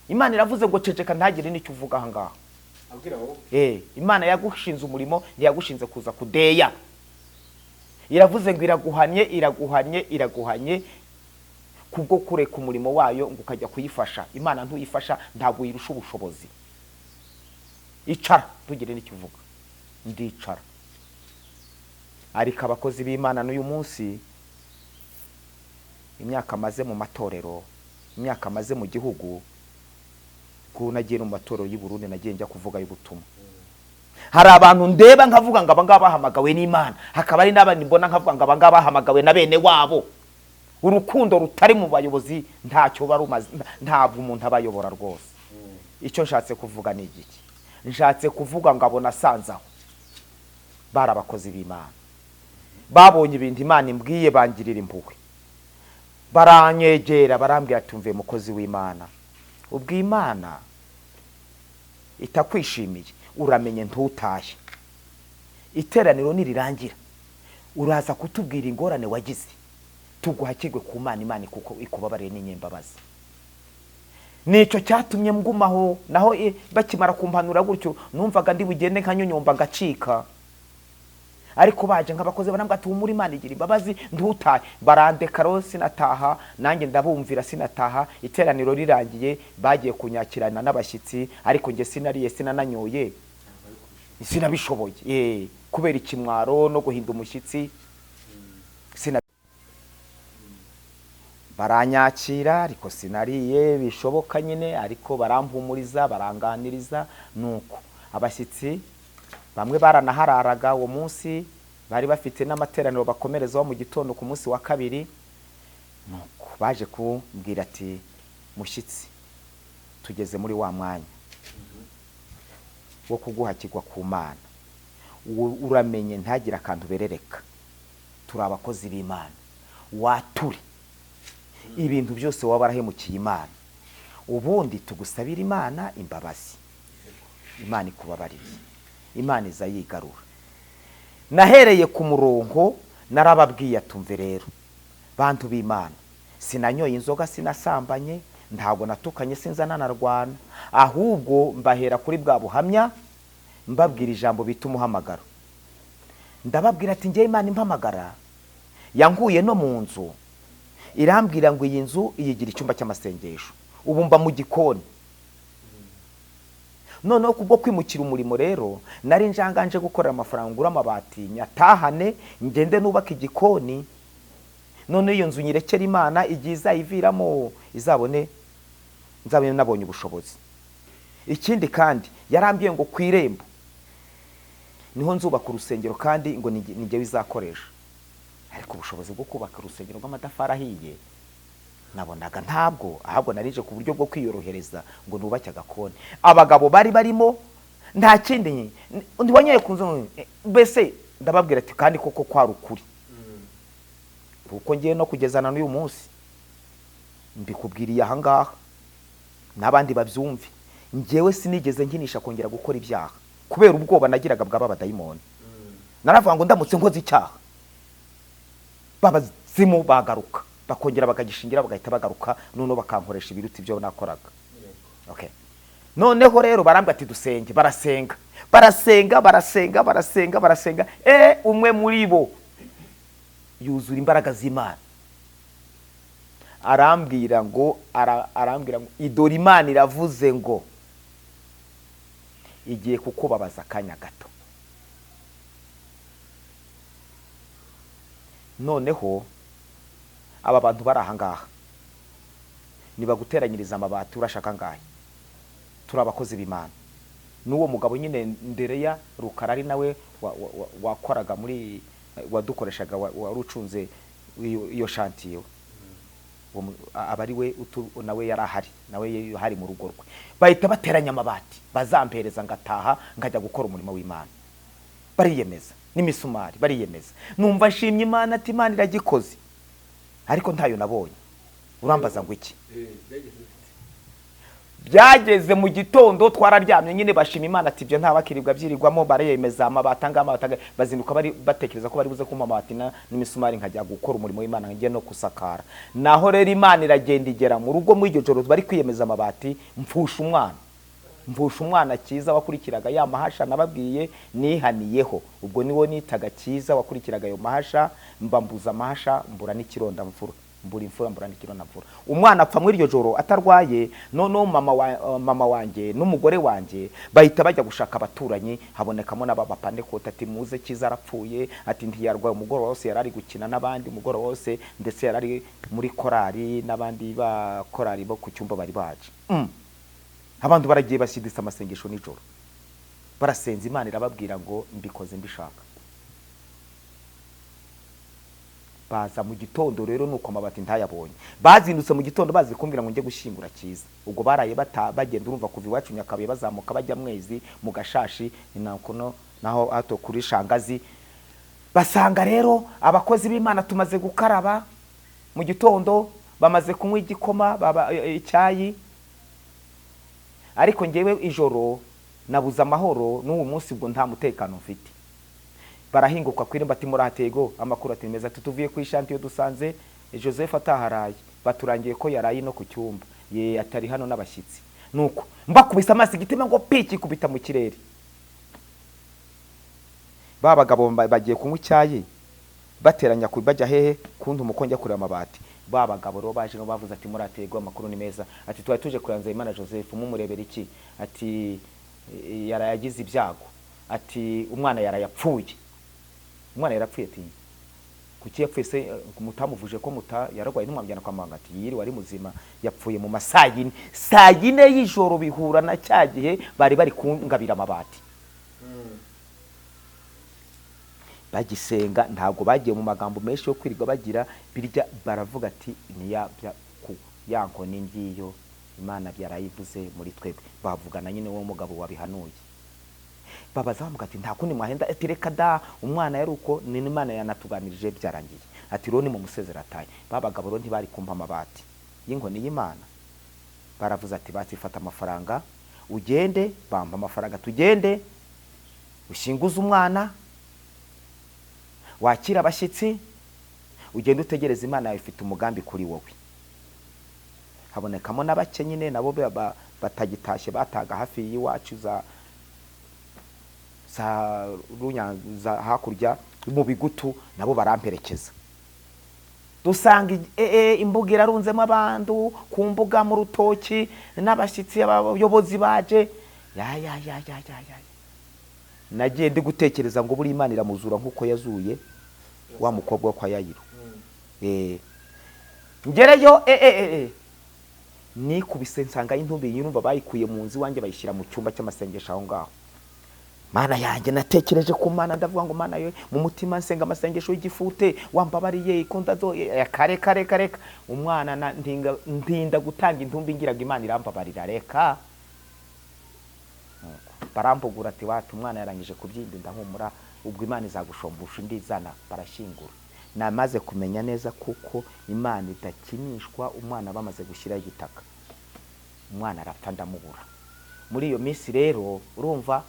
Imana iravuze ngo ceceka ntagire n'icyo uvuga aha ngaha. Abwira wo? Imana yagushinze umurimo, yagushinze kuza kudeya. Iravuze ngo iraguhanye kubwo kureka umurimo wayo ngo ukajya kuyifasha. Imana ntuyifasha, ntabwo yirusha ubushobozi. Icara tugire n'icyo uvuga. Ndicara. Ariko abakozi b'Imana n'uyu munsi, imyaka maze mu matorero, imyaka maze mu gihugu, ko nagiye mu matorero y'u Burundi nagiye njya kuvuga y'ubutumwa. Hari abantu ndeba nkavuga ngo abangaba bahamagawe n'Imana, hakaba ari n'abandi mbona nkavuga ngo abangaba bahamagawe na bene wabo. Urukundo rutari mu bayobozi ntacyo barumaze, ntabwo umuntu abayobora rwose. Icyo nshatse kuvuga ni igiki? Nshatse kuvuga ngo abona sanzaho barabakozi b'Imana, babonye ibintu Imana imbwiye bangirira impuhwe, baranyegera barambwira tumve mukozi w'Imana, ubw'Imana itakwishimiye uramenye ntutahe. Iteraniro nirirangira uraza kutubwira ingorane wagize, tuguhakirwe ku Mana, Imana kuko ikubabarire n'inyembabazi. Nico cyatumye mgumaho, naho bakimara kumpanura gutyo numvaga ndi bugende nkanyonyomba ngacika. Ariko baje nk'abakoze barambwa ati umuri Imana igira imbabazi ntutahe. Barandeka rero sinataha, nanjye ndabumvira sinataha. Iteraniro rirangiye bagiye kunyakirana n'abashyitsi, ariko nge sinariye sinananyoye, sinabishoboye kubera ikimwaro no guhinda umushyitsi. baranyakira ariko sinariye bishoboka nyine, ariko barampumuriza baranganiriza. Nuko abashyitsi bamwe baranahararaga uwo munsi, bari bafite n'amateraniro bakomerezaho mu gitondo ku munsi wa kabiri. Nuko baje kumbwira ati mushyitsi, tugeze muri wa mwanya wo kuguhakirwa ku Mana. Uramenye ntagira akantu berereka, turi abakozi b'Imana, wature ibintu byose waba warahemukiye Imana, ubundi tugusabira Imana imbabazi. Imana ikubabarire, Imana izayigarura. Nahereye ku murongo narababwiye atumve rero bantu b'Imana, sinanyoye inzoga, sinasambanye, ntabwo natukanye, sinza nanarwana, ahubwo mbahera kuri bwa buhamya mbabwira ijambo bita umuhamagaro. Ndababwira ati ngiye Imana impamagara yanguye no mu nzu, irambwira ngo iyi nzu iyigira icyumba cy'amasengesho, ubu mba mu gikoni. Noneho kubwo kwimukira umurimo rero nari njanganje gukorera amafaranga ngura amabati nyatahane ngende nubaka igikoni. None iyo nzu nyirekera Imana igiye izayiviramo, nzabone nabonye ubushobozi. Ikindi kandi yarambiye ngo ku irembo niho nzubaka urusengero, kandi ngo nijye bizakoresha. Ariko ubushobozi bwo kubaka urusengero rw'amatafari ahiye nabonaga ntabwo, ahubwo narije ku buryo bwo kwiyorohereza ngo nubake agakoni. Abagabo bari barimo nta kindi ndibonye ku nzu, mbese ndababwira ati kandi koko kwari ukuri. Kuko ngiye no kugezana n'uyu munsi mbikubwiriye aha ngaha n'abandi babyumve, ngewe sinigeze nkinisha kongera gukora ibyaha kubera ubwoba nagiraga bw'aba badayimoni. Naravuga ngo ndamutse nkoze icyaha babazimu bagaruka bakongera bakagishingira bagahita bagaruka, none bakankoresha ibiruti byo nakoraga. Okay, noneho rero barambwa ati dusenge. Barasenga barasenga barasenga barasenga barasenga, umwe muri bo yuzura imbaraga z'Imana, arambwira ngo idore Imana iravuze ngo igiye kukubabaza akanya gato. Noneho aba bantu bari aha ngaha nibaguteranyiriza amabati urashaka ngahe, turi abakozi b'Imana. N'uwo mugabo nyine Ndereya Rukara ari nawe wakoraga muri wadukoreshaga warucunze iyo shantiyo, abari we nawe yarahari, nawe hari mu rugo rwe. Bahita bateranya amabati bazampereza ngataha ngajya gukora umurimo w'Imana. Bariyemeza n'imisumari, bariyemeza. Numva nshimye Imana ati Imana iragikoze, ariko ntayo nabonye. Urambaza ngo iki? Byageze mu gitondo twararyamye nyine bashima Imana ati byo nta bakiribwa byirirwamo, bariyemeza amabati angama bazinduka bari batekereza ko bari buze kumpa amabati n'imisumari nkajya gukora umurimo w'Imana ngiye no kusakara. Naho rero Imana iragenda igera mu rugo mu iryo joro bari kwiyemeza amabati, mfusha umwana Cyiza wakurikiraga ya mahasha nababwiye nihaniyeho. Ubwo niwo nitaga Cyiza wakurikiraga ayo mahasha, mbambuza amahasha mbura n'ikironda mfura, mbura imfura mbura n'ikironda mfura. Umwana apfa muri iryo joro atarwaye. Noneho mama wanjye n'umugore wanjye bahita bajya gushaka abaturanyi, habonekamo n'abapande kota ati muze Cyiza arapfuye, ati ntiyarwaye. Umugore wose yarari gukina n'abandi, umugore wose ndetse yarari muri korari n'abandi ba korari bo ku cyumba bari baje. Abantu baragiye bashyiditse amasengesho nijoro, barasenza. Imana irababwira ngo mbikoze mbishaka. Baza mu gitondo rero nuko amabati ntayabonye. Bazindutse mu gitondo bazi kumbwira ngo njye gushyingura Cyiza. Ubwo baraye bagenda urumva kuva iwacu Nyakabuye bazamuka bajya Mwezi mu Gashashi, naho ato kuri Shangazi. Basanga rero abakozi b'Imana tumaze gukaraba mu gitondo, bamaze kunywa igikoma icyayi. Ariko ngewe ijoro nabuza amahoro, n'uwo munsi ubwo nta mutekano mfite. Barahinguka kwiremba ati muratego amakuru ati meza tutuvuye ku ishantiyo dusanze Joseph ataharaye, baturangiye ko yaraye no ku cyumba ye atari hano n'abashyitsi. Nuko mbakubise amaso igitima ngo piki kubita mu kirere. Babagabo bagiye kunywa icyayi bateranya bajya hehe kundi umukonjya kure amabati. Babagabo ro baje no bavuze ati muratego amakuru ni meza, ati twari tuje kuranza Imana Joseph mumurebera iki, ati yarayagize ibyago, ati umwana yarayapfuye. Umwana yarapfuye ati kuki yapfuye se mutamuvuje ko yararwaye ntimwamujyana kwa muganga? Ati yiri wari muzima, yapfuye mu masayine, sayine y'ijoro bihura na cya gihe bari bari kungabira amabati. Bagisenga ntabwo bagiye mu magambo menshi yo kwirirwa bagira birya, baravuga ati niya yanko ningiyo Imana byarayivuze muri twebwe. Bavugana nyine wo mugabo wabihanuye, babaza bamuga ati nta kundi mwahenda, ati reka da umwana yari uko ni Imana yanatuganirije byarangiye. Ati roni mu musezera ataye. Babagabo rero ntibari kumpa amabati y'inkoni y'Imana. Baravuze ati batsifata amafaranga ugende, bamba amafaranga tugende ushinguza umwana, wakira abashyitsi, ugende utegereza Imana yawe ifite umugambi kuri wowe. Habonekamo n'abake nyine nabo batagitashye bataga hafi y'iwacu za Runyanza hakurya mu Bigutu, nabo baramperekeza. Dusanga imbuga irarunzemo abantu ku mbuga mu Rutoki, n'abashyitsi abayobozi baje ya nagiye ndi gutekereza ngo buri Imana iramuzura nkuko yazuye wa mukobwa kwa Yayiro. Ngereyo ni kubise nsanga intumbi yirumva bayikuye mu nzi wanjye bayishyira mu cyumba cy'amasengesho aho ngaho. Mana yanjye natekereje ku Mana, ndavuga ngo Mana yo mu mutima nsenga amasengesho y'igifute, wambabariye ikondazo kare umwana ndinda gutanga intumbi ngiraga Imana irambabarira reka. Barambugura ati watu umwana yarangije kubyinda ndahumura, ubwo Imana izagushombusha indizana. Barashingura. Namaze kumenya neza kuko Imana idakinishwa. Umwana bamaze gushyira igitaka, umwana arapfa ndamubura. Muri iyo minsi rero urumva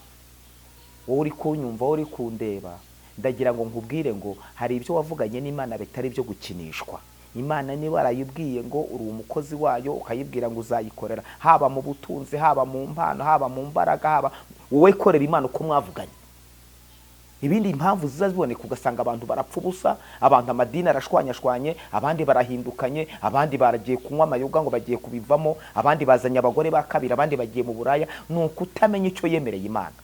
wowe uri kunyumva, wowe uri kundeba, ndagira ngo nkubwire ngo hari ibyo wavuganye n'Imana bitari byo gukinishwa. Imana ni barayibwiye ngo uri umukozi wayo, ukayibwira ngo uzayikorera, haba mu butunzi, haba mu mpano, haba mu mbaraga, haba wowe korera Imana uko mwavuganye. Ibindi impamvu zizaboneka ugasanga abantu barapfa ubusa, abantu amadini arashwanyashwanye, abandi barahindukanye, abandi baragiye kunywa amayoga ngo bagiye kubivamo, abandi bazanye abagore ba kabiri, abandi bagiye mu buraya. Nuko utamenya icyo yemereye Imana.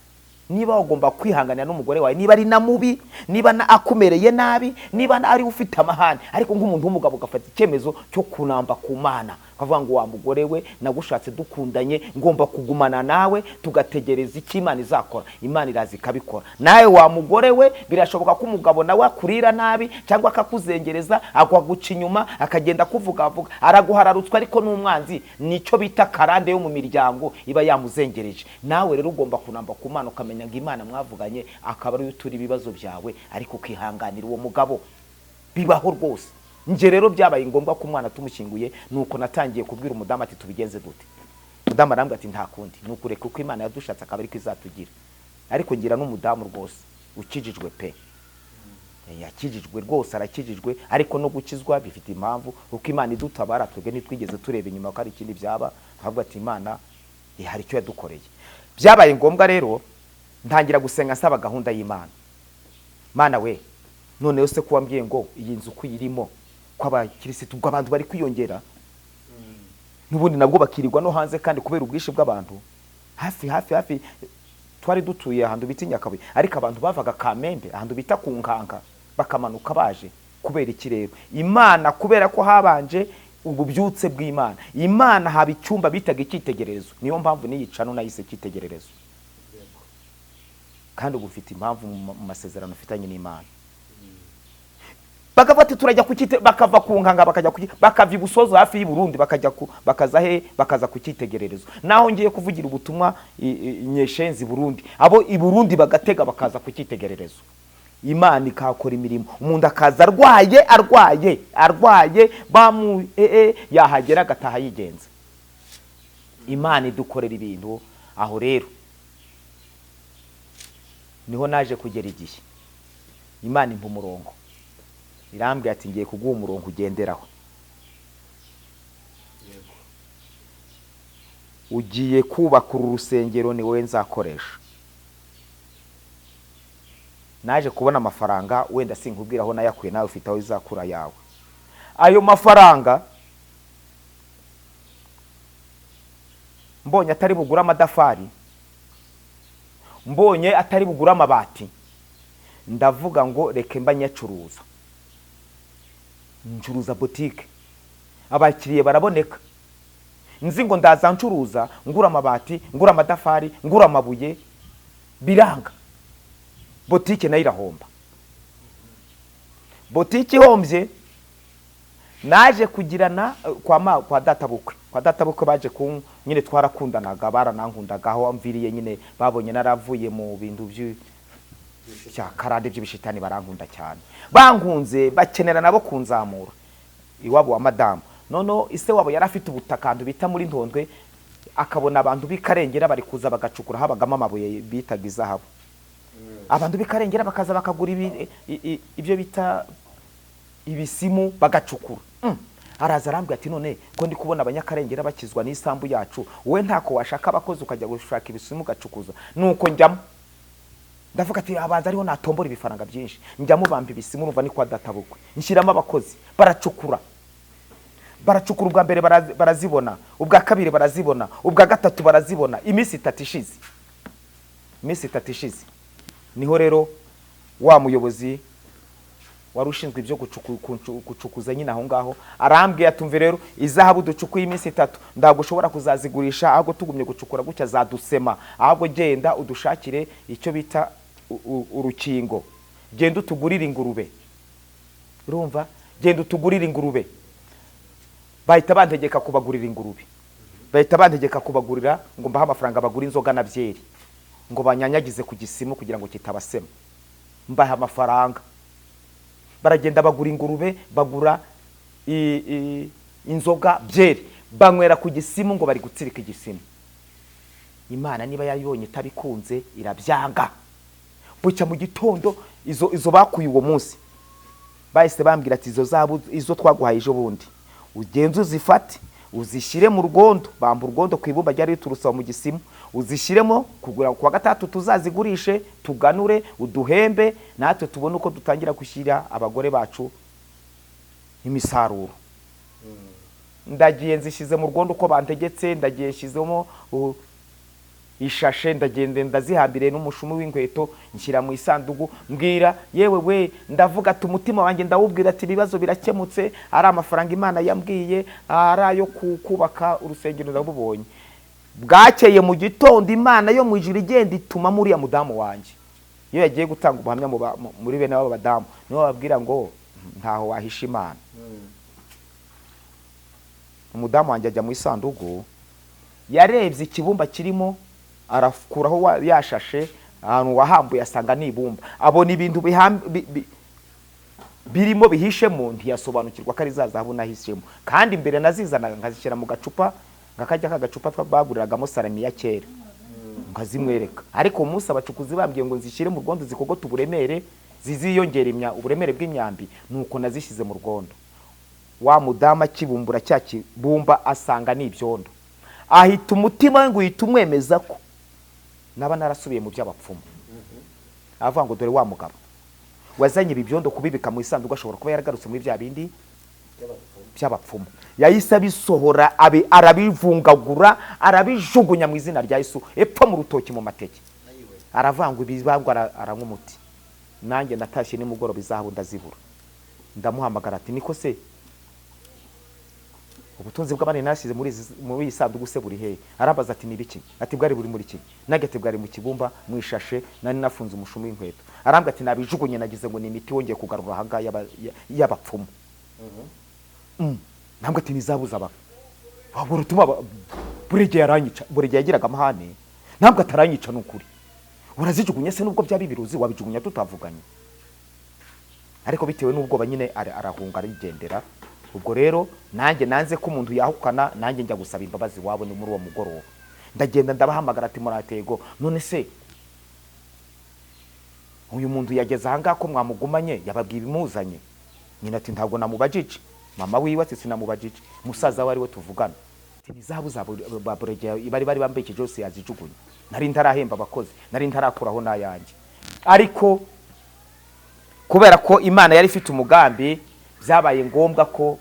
Niba ugomba kwihanganira n'umugore wawe, niba ari na mubi, niba akumereye nabi, niba ari ufite amahane, ariko nk'umuntu w'umugabo ugafata icyemezo cyo kunamba ku Mana, kavuga ngo wa mugore we nagushatse dukundanye, ngomba kugumana nawe, tugategereza iki Imana izakora. Imana irazi ikabikora. Nawe wa mugore we birashoboka ko umugabo nawe akurira nabi cyangwa akakuzengereza, akwaguca inyuma, akagenda kuvuga araguhararutswa, ariko n'umwanzi nicyo bita karande yo mu miryango iba yamuzengereje. Nawe rero ugomba kunamba ku Mana, ukamenya ngo Imana mwavuganye akaba ari uturi ibibazo byawe, ariko ukihanganira uwo mugabo. Bibaho rwose. Nje rero byabaye ngombwa ko umwana tumushyinguye, nuko natangiye kubwira umudamu ati tubigenze dute. Umudamu arambwira ati nta kundi, nuko reka uko Imana yadushatse akaba ariko izatugira. Ariko ngira n'umudamu rwose ukijijwe pe. Yakijijwe rwose, arakijijwe, ariko no gukizwa bifite impamvu, uko Imana idutabara twebwe nitwigeze tureba inyuma ko ari ikindi byaba, ahubwo ati Imana hari icyo yadukoreye. Byabaye ngombwa rero ntangira gusenga nsaba gahunda y'Imana. Mana we, none yose kuwambwiye ngo iyi nzu kuyirimo kw'abakirisitu bw'abantu bari kwiyongera, n'ubundi nabwo bakirirwa no hanze, kandi kubera ubwishi bw'abantu hafi twari dutuye ahantu bita Nyakabuye, ariko abantu bavaga Kamembe ahantu bita ku Nkanga bakamanuka baje. Kubera iki rero? Imana kubera ko habanje ububyutse bw'Imana, Imana haba icyumba bitaga icyitegererezo. Niyo mpamvu niyicano nayise icyitegererezo, kandi ubu ufite impamvu mu masezerano ufitanye n'Imana. Bakavati turajya bakava ku Nkanga bakava ibusozo hafi y'u Burundi bakaza ku cyitegererezo. Naho ngiye kuvugira ubutumwa Nyeshenzi Burundi, abo i Burundi bagatega bakaza ku cyitegererezo. Imana ikakora imirimo, umuntu akaza arwaye yahagera agataha yigenza. Imana idukorera ibintu. Aho rero niho naje kugera igihe Imana impa umurongo, irambwira ati ngiye kuguha umurongo ugenderaho. Ugiye kubaka urusengero, ni wowe nzakoresha. Naje kubona amafaranga, wenda sinkubwira aho nayakuye, nawe ufite aho izakura yawe. Ayo mafaranga mbonye atari bugura amadafari, mbonye atari bugura amabati, ndavuga ngo reke mba nyacuruza. ncuruza botike, abakiriye baraboneka, nzi ngo ndaza ncuruza, ngura amabati, ngura amadafari, ngura amabuye, biranga, botike nayo irahomba. Botike ihombye, naje kugirana kwa databukwe. Kwa databukwe baje ku nyine twarakundanaga, baranankundaga, aho amviriye nyine babonye naravuye mu bintu bya karande by'ibishitani, barankunda cyane, bankunze bakenera nabo kunzamura iwabo wa madamu. Nono ise wabo yarafite ubutakandu bita muri Ntondwe, akabona abantu bikarengera bari kuza bagacukura, habagamo amabuye bitaga izahabu. Abantu bikarengera bakaza bakagura ibyo bita ibisimu bagacukura. Araza arambwira ati none ko ndi kubona abanyakarengera bakizwa n'isambu yacu, wowe ntako washaka abakozi ukajya gushaka ibisimu gacukuza. Nuko njyamo, ndavuga ati abanza ariho natombora ibifaranga byinshi, njyamo bamba ibisimu, numva ni kwa databukwe, nshyiramo abakozi baracukura. Baracukura, ubwa mbere barazibona, ubwa kabiri barazibona, ubwa gatatu barazibona. Iminsi 3 ishize, iminsi 3 ishize, niho rero wa muyobozi wari ushinzwe ibyo gucukuza nyine aho ngaho arambwiye atumve rero izahabu ducukuye iminsi 3 ndagushobora kuzazigurisha, ahubwo tugumye gucukura gutya zadusema, ahubwo genda udushakire icyo bita urukingo, genda utugurire ingurube. Urumva, genda utugurire ingurube. Bahita bantegeka kubagurira ingurube, bahita bantegeka kubagurira ngo mbaha amafaranga bagura inzoga na byeri, ngo banyanyagize ku gisimu kugira ngo kitabasema. Mbaha amafaranga, baragenda bagura ingurube, bagura inzoga, byeri, banywera ku gisimu ngo bari gutsirika igisimu. Imana niba yayibonye itabikunze irabyanga. Bucya mu gitondo izo bakuye uwo munsi bahise bambwira ati izo twaguhaye ejo bundi ugenze uzifate uzishyire mu rugondo. Bamba urugondo ku ibumba ryari riturutse mu gisimu, uzishyiremo kugura kwa gatatu tuzazigurishe, tuganure, uduhembe, natwe tubone uko dutangira gushyira abagore bacu imisaruro. Ndagiye nzishyize mu rugondo uko bantegetse, ndagiye nshyizemo ishashe, ndagende ndazihambire n'umushumi w'inkweto, nshyira mu isandugu, mbwira yewe we, ndavuga ati umutima wanjye ndawubwira ati ibibazo birakemutse, ari amafaranga Imana yambwiye, ari ayo kubaka urusengero ndabubonye. Bwakeye mu gitondo Imana yo mu ijuru igenda ituma muri ya mudamu wanjye, iyo yagiye gutanga ubuhamya muri bene abo badamu, niho babwira ngo ntaho wahisha Imana. Umudamu wanjye ajya mu isandugu, yarebye ikibumba kirimo, arakuraho yashashe, ahantu wahambuye asanga ni ibumba, abona ibintu birimo bihishemo, ntiyasobanukirwa ko ari za zahabu nahishemo. Kandi imbere nazizanaga nkazishyira mu gacupa, ngakajya kagacupa twabaguriragamo salami ya kera, nkazimwereka. Ariko umunsi abacukuzi bambwiye ngo nzishyire mu rwondo zikogote uburemere, ziziyongera uburemere bw'imyambi, nuko nazishyize mu rwondo. Wa mudama kibumbura cya kibumba asanga ni ibyondo, ahita umutima we ngo uhita umwemeza ko naba narasubiye mu by'abapfumu. Avuga ngo dore wa mugabo wazanye ibibyondo kubibika mu isanduku ashobora kuba yaragarutse muri bya bindi by'abapfumu. Yahise abisohora, arabivungagura, arabijugunya mu izina rya Yesu, epfo mu rutoki mu mateke. Aravanga ibibango, aranywa umuti. Nanjye natashye nimugoroba izahabu ndazibura. Ndamuhamagara ati niko se ubutunzi bw'abandi nasize muri isanduku se buri hehe? Arabaza ati ni biki? Ati bwari buri muri ki? Nagate bwari mu kibumba mu ishashe, nani nafunze umushumi w'inkweto. Arambwa ati nabijugunye, nagize ngo ni imiti wongeye kugarura hanga y'abapfumu. Ntabwo ati nizabuza aba burutuma burege yaranyica, burege yagiraga amahane, ntabwo ataranyica n'ukuri. Urazijugunye se nubwo bya bibiruzi wabijugunya tutavuganye. Ariko bitewe n'ubwoba nyine arahunga arigendera. Ubwo rero nanjye nanze ko umuntu yahukana, nanjye njya gusaba imbabazi wabo ni muri uwo mugoroba. Ndagenda ndabahamagara ati muratego, none se uyu muntu yageze ahanga ko mwamugumanye, yababwiye ibimuzanye? Nyina ati ntabwo namubajije. Mama wiwe ati sinamubajije, musaza wari we tuvugana. Ati nizahabu za baburege bari bambeke byose yazijugunye. Nari ntarahemba abakozi, nari ntarakuraho nayanjye. Ariko kubera ko Imana yari ifite umugambi, byabaye ngombwa ko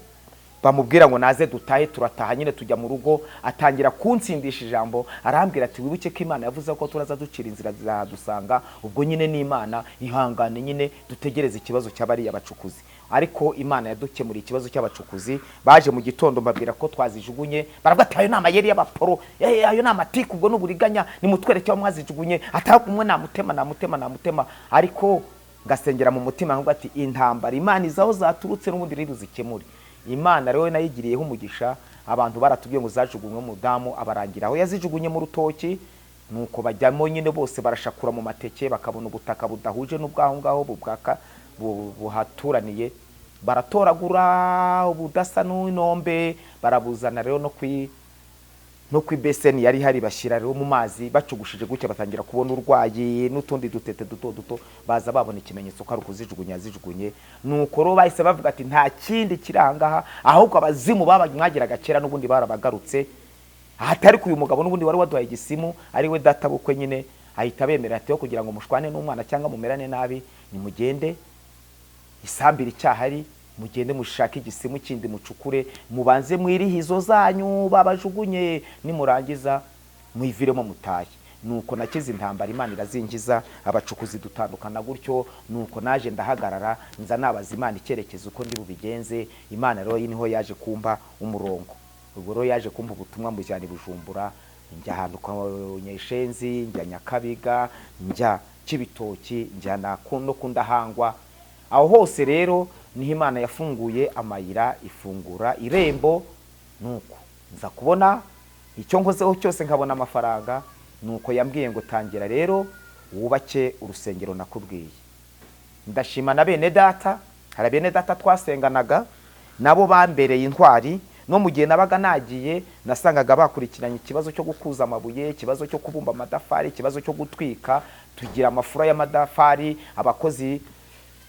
bamubwira ngo naze dutahe, turataha nyine tujya mu rugo, atangira kunsindisha ijambo, arambwira ati wibuke ko Imana yavuze ko turaza ducira inzira zizadusanga, ubwo nyine ni Imana, ihangane nyine dutegereze ikibazo cy'abari abacukuzi. Ariko Imana yadukemuriye ikibazo cy'abacukuzi. Baje mu gitondo mbabwira ko twazijugunye, baravuga ati ayo ni amayeri y'abaporo, ayo ni amatiku, ubwo n'uburiganya, nimutwereke aho mwazijugunye, atakumwe namutema. Ariko ngasengera mu mutima ngo ati intambara Imana izaho zaturutse n'ubundi rero zikemure. Imana rero nayigiriyeho umugisha, abantu baratubwiye ngo zajugunywe mu damu, abarangira aho yazijugunye mu rutoki, nuko bajyamo nyine bose barashakura mu mateke, bakabona ubutaka budahuje n'ubwaho ngaho buhaturaniye, baratoragura ubudasa n'inombe, barabuzana rero no kwibeseni yari hari, bashyira rero mu mazi, bacugushije gutya batangira kubona urwayi n'utundi dutete duto, baza babona ikimenyetso ko ari ukuzijugunya zijugunye. Nuko rero bahise bavuga ati nta kindi kirangaha, ahubwo abazimu mwagiraga kera n'ubundi barabagarutse, ahatari ku uyu mugabo n'ubundi wari waduhaye igisimu ari we data bukwe nyine, ahita bemera ati kugira ngo mushwane n'umwana cyangwa mumerane nabi, nimugende isambira icyahari, mugende mushaka igisimu kindi mucukure, mubanze mwirihizo zanyu babajugunye, nimurangiza mwiviremo mutahe. Nuko nakize intambara, Imana irazingiza, abacukuzi dutandukana gutyo. Nuko naje ndahagarara, nza nabaza Imana icyerekezo uko ndi bubigenze. Imana rero niho yaje kumba umurongo, ubwo rero yaje kumba ubutumwa mujyana Bujumbura, njya ahantu kwa Nyeshenzi, njya Nyakabiga, njya Kibitoki, njya no Kundahangwa. Aho hose rero niho Imana yafunguye amayira, ifungura irembo. Nuko nza kubona icyo nkozeho cyose, nkabona amafaranga. Nuko yambwiye ngo tangira rero wubake urusengero nakubwiye. Ndashima na bene data, hari bene data twasenganaga nabo bambereye intwari. No mu gihe nabaga nagiye, nasangaga bakurikiranye ikibazo cyo gukuza amabuye, ikibazo cyo kubumba amadafari, ikibazo cyo gutwika, tugira amafura y'amadafari, abakozi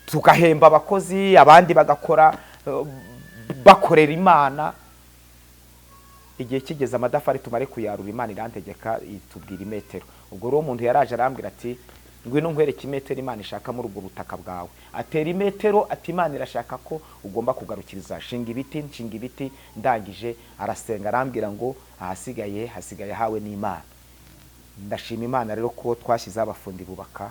tugahemba abakozi, abandi bagakora bakorera Imana. Igihe kigeze amadafari tumare kuyarura, Imana irantegeka itubwira imetero. Ubwo rero umuntu yaraje arambwira ati ngwino nkwereke imetero Imana ishaka muri ubwo butaka bwawe. Atera imetero, ati Imana irashaka ko ugomba kugarukiriza, shinga ibiti. Ndangije arasenga arambwira ngo hasigaye hawe n'Imana. Ndashima Imana rero ko twashyize abafundi bubaka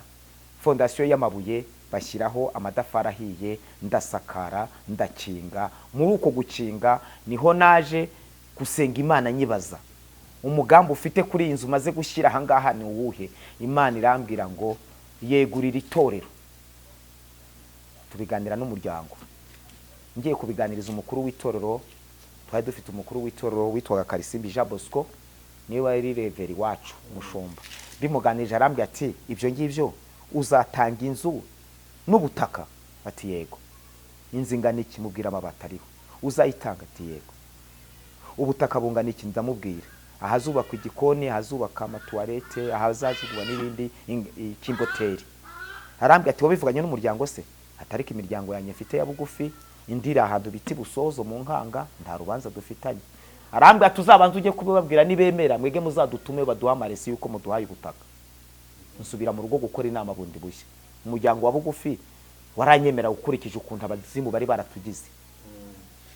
fondasiyo y'amabuye, bashyiraho amadafari ahiye, ndasakara, ndakinga. Muri uko gukinga niho naje gusenga Imana nyibaza umugambi ufite kuri iyi nzu maze gushyira ahangaha ni uwuhe. Imana irambwira ngo yegurira itorero. Tubiganira n'umuryango, ngiye kubiganiriza umukuru w'itorero. Twari dufite umukuru w'itorero witwaga Karisimbi Jean Bosco, niwe wari reveri wacu umushumba. Bimuganije arambwira ati ibyo ngibyo uzatanga inzu n'ubutaka? Ati yego. Inzu ingana iki? Mubwira amabati ariho. Uzayitanga? Ati yego. Ubutaka bungana iki? Ndamubwira. Ahazubakwa igikoni, ahazubaka amatuwarete, ahazajugwa n'ibindi ikimboteri. Arambwira ati wabivuganye n'umuryango se? Atariko imiryango yanjye mfite ya bugufi, indira ahantu biti Busozo mu Nkanga, nta rubanza dufitanye. Arambwira tuzabanza ujye kubibabwira nibemera, mwege muzadutume baduha amaresi yuko muduhaye ubutaka. Nsubira mu rugo gukora inama bundi bushya. Umuryango wa bugufi waranyemera gukurikije ukuntu abazimu bari baratugize.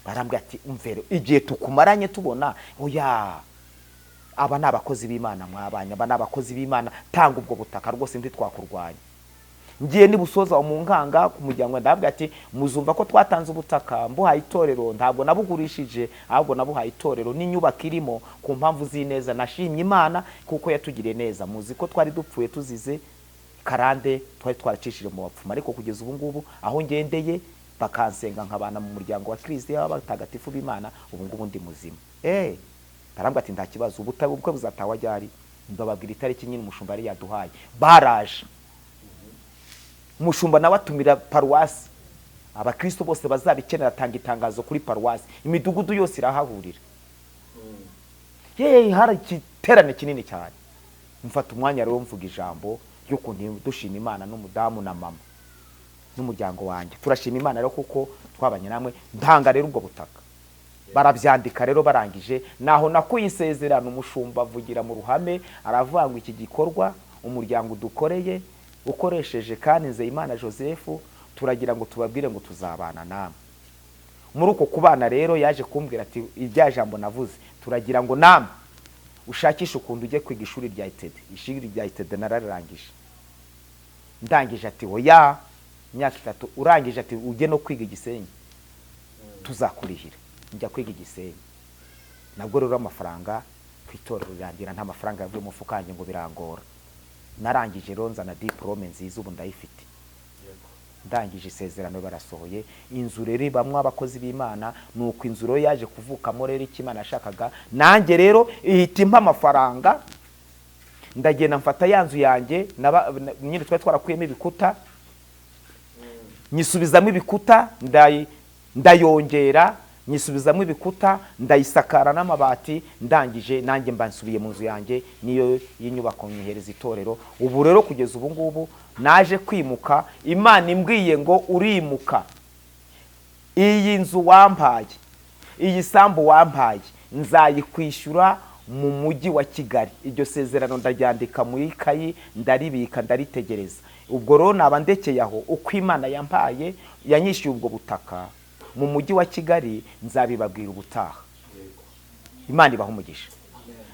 Barambwira ati umvere igihe tukumaranye tubona oya aba nabakozi b'Imana mwabanya, aba nabakozi b'Imana, tanga ubwo butaka rwose ndi twakurwanya. Ngiye ni Busoza mu Nkanga ku muryango, ndabwira ati muzumva ko twatanze ubutaka mbuhaye itorero, ntabwo nabugurishije ahubwo nabuhaye itorero n'inyubako irimo ku mpamvu zineza. Nashimye Imana kuko yatugiriye neza. Muzi ko twari dupfuye tuzize karande, twari twaracishije mu bapfuma, ariko kugeza ubu ngubu aho ngendeye bakansenga nkabana mu muryango wa Kristo y'abatagatifu b'Imana, ubu ngubu ndi muzima. Barambwira ati nta kibazo, ubukwe buzatawa ryari? Ndababwira itariki nyine umushumba yari yaduhaye. Baraje umushumba nawe atumira paruwasi, abakristo bose bazabikenera, atanga itangazo kuri paruwasi, imidugudu yose irahahurira. Hari igiterane kinini cyane. Mfata umwanya rero mvuga ijambo y'ukuntu dushima Imana n'umudamu na mama n'umuryango wanjye. Turashima Imana rero kuko twabanye namwe. Ntanga rero ubwo butaka, barabyandika rero. Barangije naho nakuye isezerano, umushumba avugira mu ruhame aravuga ngo iki gikorwa umuryango dukoreye ukoresheje kandi Nzeyimana Joseph, turagira ngo tubabwire ngo tuzabana namwe. muri uko kubana rero yaje kumbwira ati irya jambo navuze turagira ngo namwe ushakisha ukuntu ujye kwiga ishuri rya ITD. Ishuri rya ITD nararangije, ndangije ati oya imyaka 3 urangije ati ujye no kwiga Gisenyi tuzakurihira. Njya kwiga Gisenyi, nabwo rero amafaranga kwitorero rirangira nta mafaranga yavuye mu mufuka wanjye ngo birangora. Narangije rero nzana diplome nziza ubu ndayifite, ndangije isezerano barasohoye. Inzu rero bamwe abakozi b'Imana nuko inzu rero yaje kuvukamo rero ikimana yashakaga, nanjye rero ihita impa amafaranga. Ndagenda mfata yanzu yanjye nyine twari twarakuyemo ibikuta, nyisubizamo ibikuta ndayongera, nyisubizamo ibikuta ndayisakara n'amabati. Ndangije nanjye mbansubiye mu nzu yanjye niyo y'inyubako nyihereza itorero. Ubu rero kugeza ubu ngubu naje kwimuka, Imana imbwiye ngo urimuka, iyi nzu wampaye, iyi sambu wampaye nzayikwishyura mu mujyi wa Kigali. Iryo sezerano ndaryandika mu ikayi ndaribika ndaritegereza. Ubwo rero naba ndekeye aho, uko Imana yampaye yanyishyuye ubwo butaka mu mujyi wa Kigali nzabibabwira ubutaha. Imana ibaha umugisha.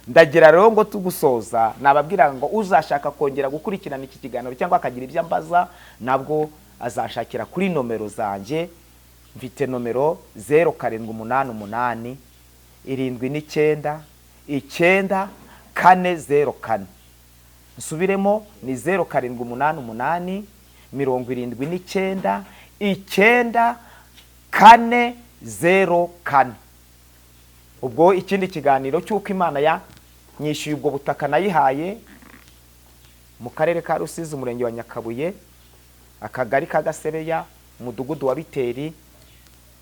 Ndagira rero ngo tugusoza nababwira ngo uzashaka kongera gukurikirana iki kiganiro cyangwa akagira ibyo ambaza, nabwo azashakira kuri nomero zanjye. Mfite nomero 0788 79 9404. Nsubiremo ni 0788 79 9404. Ubwo ikindi kiganiro cy'uko Imana yanyishyuye ubwo butaka nayihaye mu karere ka Rusizi, umurenge wa Nyakabuye, akagari ka Gasebeya, umudugudu wa Biteri.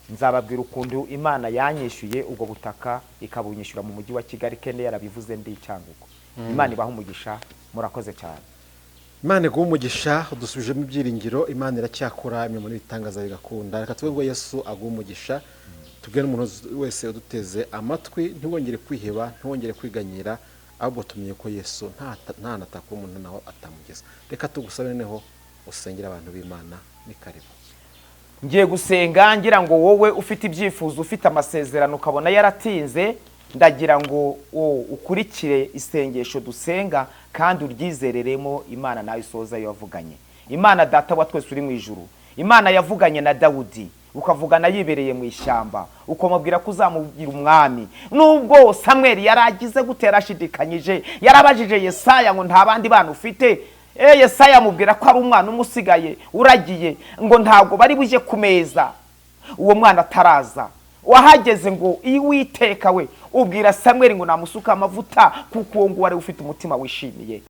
Nzababwira ukuntu Imana yanyishyuye ubwo butaka ikabunyishyura mu mujyi wa Kigali, kende yarabivuze ndi Cyangugu. Imana ibaha umugisha, murakoze cyane. Imana iguha umugisha, udusubijemo ibyiringiro. Imana iracyakora imwe muri bitangaza bigakunda. Reka tuvuge ngo Yesu aguha umugisha. Tubwire umuntu wese uduteze amatwi ntiwongere kwiheba, ntiwongere kwiganyira, ahubwo tumenye ko Yesu nta nataka umuntu naho atamugeza. Reka tugusabe neho usengera abantu b'Imana. Ni karibu. Ngiye gusenga ngira ngo wowe ufite ibyifuzo, ufite amasezerano ukabona yaratinze, ndagira ngo ukurikire isengesho dusenga kandi uryizereremo. Imana nayo isoza yavuganye. Imana data wa twese uri mu ijuru, Imana yavuganye na Dawudi ukavugana yibereye mu ishyamba, ukamubwira ko uzamugira umwami. Nubwo Samuel yaragize gutera ashidikanyije, yarabajije Yesaya ngo nta bandi bana ufite, Yesaya amubwira ko ari umwana umusigaye uragiye, ngo ntabwo bari buje kumeza uwo mwana ataraza. Wahageze ngo Uwiteka we ubwira Samuel ngo namusuka amavuta kuko uwo ngo wari ufite umutima wishimiye.